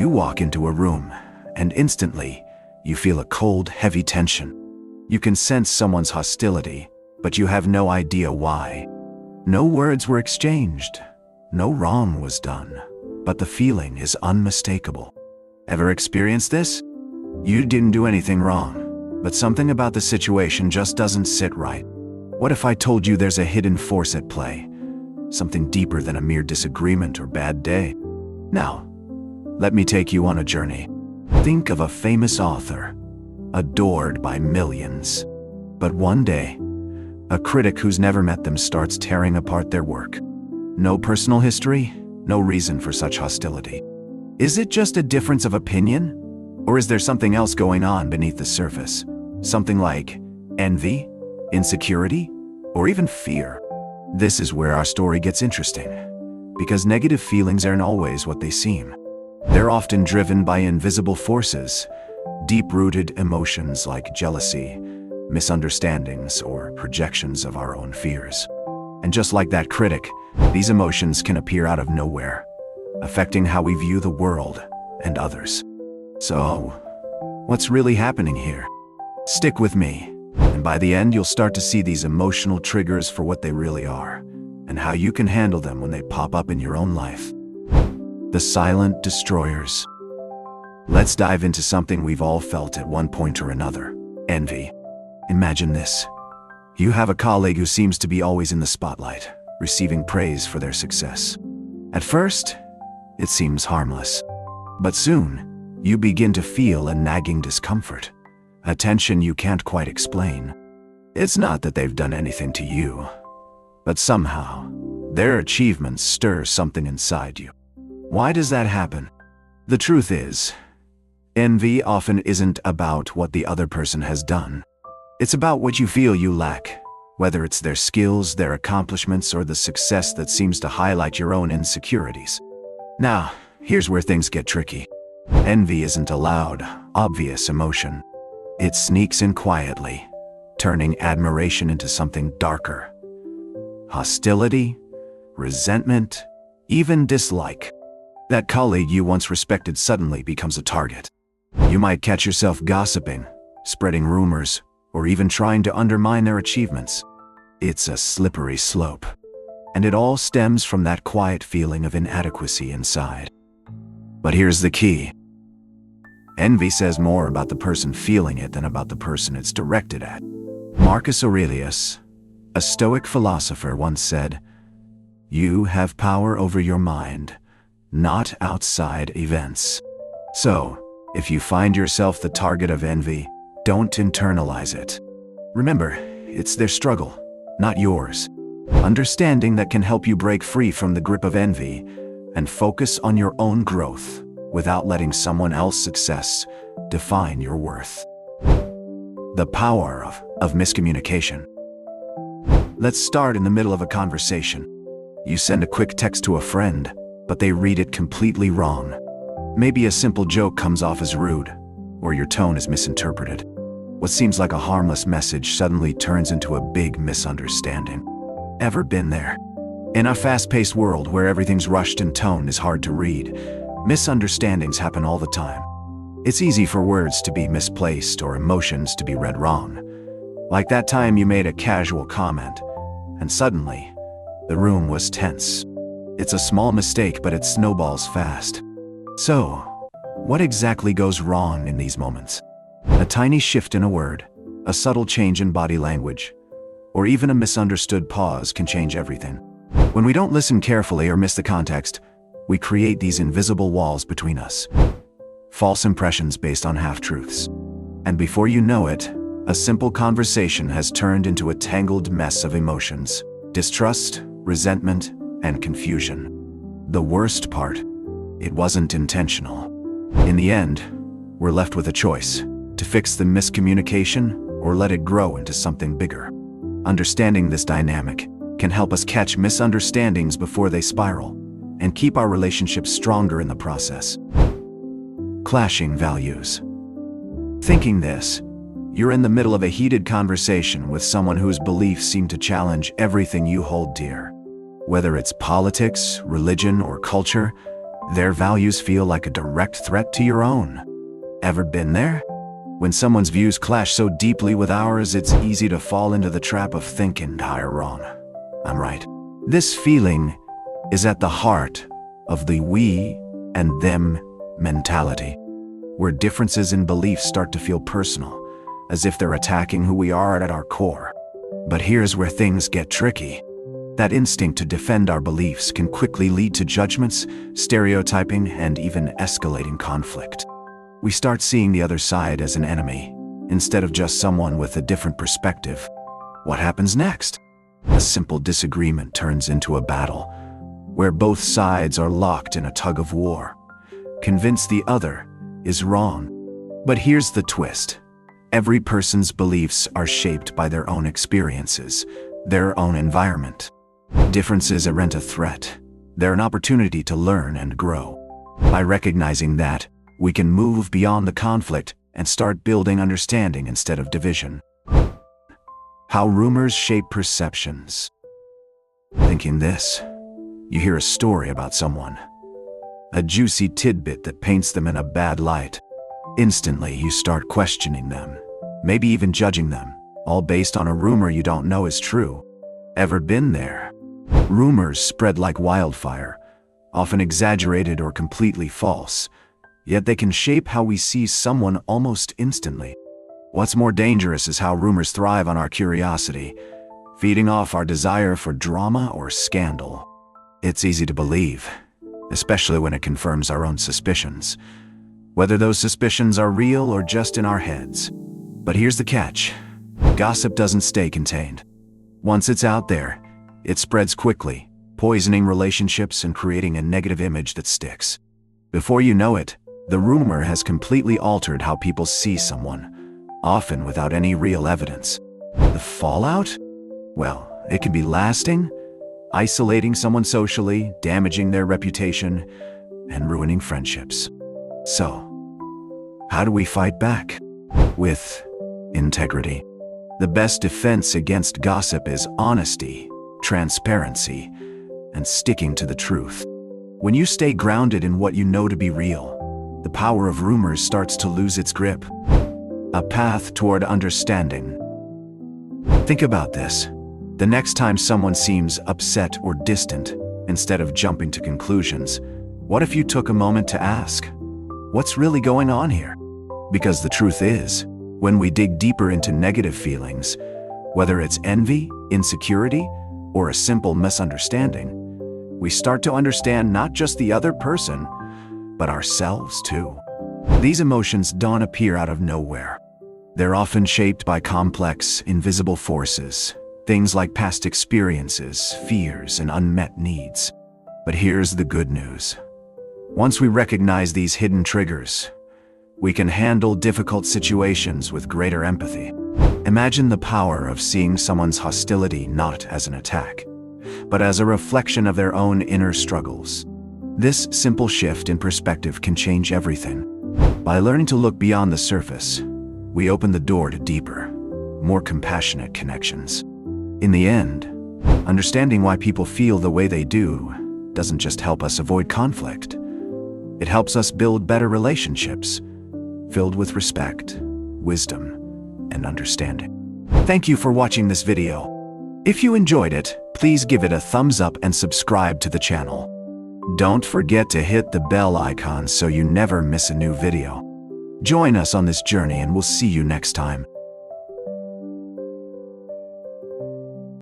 You walk into a room, and instantly, you feel a cold, heavy tension. You can sense someone's hostility, but you have no idea why. No words were exchanged. No wrong was done, but the feeling is unmistakable. Ever experienced this? You didn't do anything wrong, but something about the situation just doesn't sit right. What if I told you there's a hidden force at play? Something deeper than a mere disagreement or bad day? Now, let me take you on a journey. Think of a famous author, adored by millions. But one day, a critic who's never met them starts tearing apart their work. No personal history, no reason for such hostility. Is it just a difference of opinion? Or is there something else going on beneath the surface? Something like envy, insecurity, or even fear? This is where our story gets interesting, because negative feelings aren't always what they seem. They're often driven by invisible forces, deep-rooted emotions like jealousy, misunderstandings, or projections of our own fears. And just like that critic, these emotions can appear out of nowhere, affecting how we view the world and others. So, what's really happening here? Stick with me, and by the end you'll start to see these emotional triggers for what they really are, and how you can handle them when they pop up in your own life. The silent destroyers. Let's dive into something we've all felt at one point or another: envy. Imagine this. You have a colleague who seems to be always in the spotlight, receiving praise for their success. At first, it seems harmless. But soon, you begin to feel a nagging discomfort, a tension you can't quite explain. It's not that they've done anything to you, but somehow, their achievements stir something inside you. Why does that happen? The truth is, envy often isn't about what the other person has done. It's about what you feel you lack, whether it's their skills, their accomplishments, or the success that seems to highlight your own insecurities. Now, here's where things get tricky. Envy isn't a loud, obvious emotion. It sneaks in quietly, turning admiration into something darker. Hostility, resentment, even dislike. That colleague you once respected suddenly becomes a target. You might catch yourself gossiping, spreading rumors, or even trying to undermine their achievements. It's a slippery slope, and it all stems from that quiet feeling of inadequacy inside. But here's the key. Envy says more about the person feeling it than about the person it's directed at. Marcus Aurelius, a Stoic philosopher, once said, "You have power over your mind, not outside events." So, if you find yourself the target of envy, don't internalize it. Remember, it's their struggle, not yours. Understanding that can help you break free from the grip of envy and focus on your own growth without letting someone else's success define your worth. The power of miscommunication. Let's start in the middle of a conversation. You send a quick text to a friend, but they read it completely wrong. Maybe a simple joke comes off as rude, or your tone is misinterpreted. What seems like a harmless message suddenly turns into a big misunderstanding. Ever been there? In a fast-paced world where everything's rushed and tone is hard to read, misunderstandings happen all the time. It's easy for words to be misplaced or emotions to be read wrong. Like that time you made a casual comment, and suddenly, the room was tense. It's a small mistake, but it snowballs fast. So, what exactly goes wrong in these moments? A tiny shift in a word, a subtle change in body language, or even a misunderstood pause can change everything. When we don't listen carefully or miss the context, we create these invisible walls between us. False impressions based on half-truths. And before you know it, a simple conversation has turned into a tangled mess of emotions, distrust, resentment, and confusion. The worst part, it wasn't intentional. In the end, we're left with a choice: to fix the miscommunication or let it grow into something bigger. Understanding this dynamic can help us catch misunderstandings before they spiral and keep our relationships stronger in the process. Clashing values. Thinking this, you're in the middle of a heated conversation with someone whose beliefs seem to challenge everything you hold dear. Whether it's politics, religion, or culture, Their values feel like a direct threat to your own. Ever been there? When someone's views clash so deeply with ours, it's easy to fall into the trap of thinking, "You're wrong. I'm right." This feeling is at the heart of the we and them mentality, where differences in beliefs start to feel personal, as if they're attacking who we are at our core. But here's where things get tricky. That instinct to defend our beliefs can quickly lead to judgments, stereotyping, and even escalating conflict. We start seeing the other side as an enemy, instead of just someone with a different perspective. What happens next? A simple disagreement turns into a battle, where both sides are locked in a tug of war, convinced the other is wrong. But here's the twist. Every person's beliefs are shaped by their own experiences, their own environment. Differences aren't a threat. They're an opportunity to learn and grow. By recognizing that, we can move beyond the conflict and start building understanding instead of division. How rumors shape perceptions. Thinking this, you hear a story about someone, a juicy tidbit that paints them in a bad light. Instantly, you start questioning them, maybe even judging them, all based on a rumor you don't know is true. Ever been there? Rumors spread like wildfire, often exaggerated or completely false, yet they can shape how we see someone almost instantly. What's more dangerous is how rumors thrive on our curiosity, feeding off our desire for drama or scandal. It's easy to believe, especially when it confirms our own suspicions, whether those suspicions are real or just in our heads. But here's the catch. Gossip doesn't stay contained. Once it's out there, it spreads quickly, poisoning relationships and creating a negative image that sticks. Before you know it, the rumor has completely altered how people see someone, often without any real evidence. The fallout? Well, it can be lasting, isolating someone socially, damaging their reputation, and ruining friendships. So, how do we fight back? With integrity. The best defense against gossip is honesty, transparency, and sticking to the truth. When you stay grounded in what you know to be real, the power of rumors starts to lose its grip. A path toward understanding. Think about this. The next time someone seems upset or distant, instead of jumping to conclusions, what if you took a moment to ask, what's really going on here? Because the truth is, when we dig deeper into negative feelings, whether it's envy, insecurity, or a simple misunderstanding, we start to understand not just the other person, but ourselves too. These emotions don't appear out of nowhere. They're often shaped by complex, invisible forces, things like past experiences, fears, and unmet needs. But here's the good news. Once we recognize these hidden triggers, we can handle difficult situations with greater empathy. Imagine the power of seeing someone's hostility not as an attack, but as a reflection of their own inner struggles. This simple shift in perspective can change everything. By learning to look beyond the surface, we open the door to deeper, more compassionate connections. In the end, understanding why people feel the way they do doesn't just help us avoid conflict. It helps us build better relationships, filled with respect, wisdom, and understanding. Thank you for watching this video. If you enjoyed it, please give it a thumbs up and subscribe to the channel. Don't forget to hit the bell icon so you never miss a new video. Join us on this journey and we'll see you next time.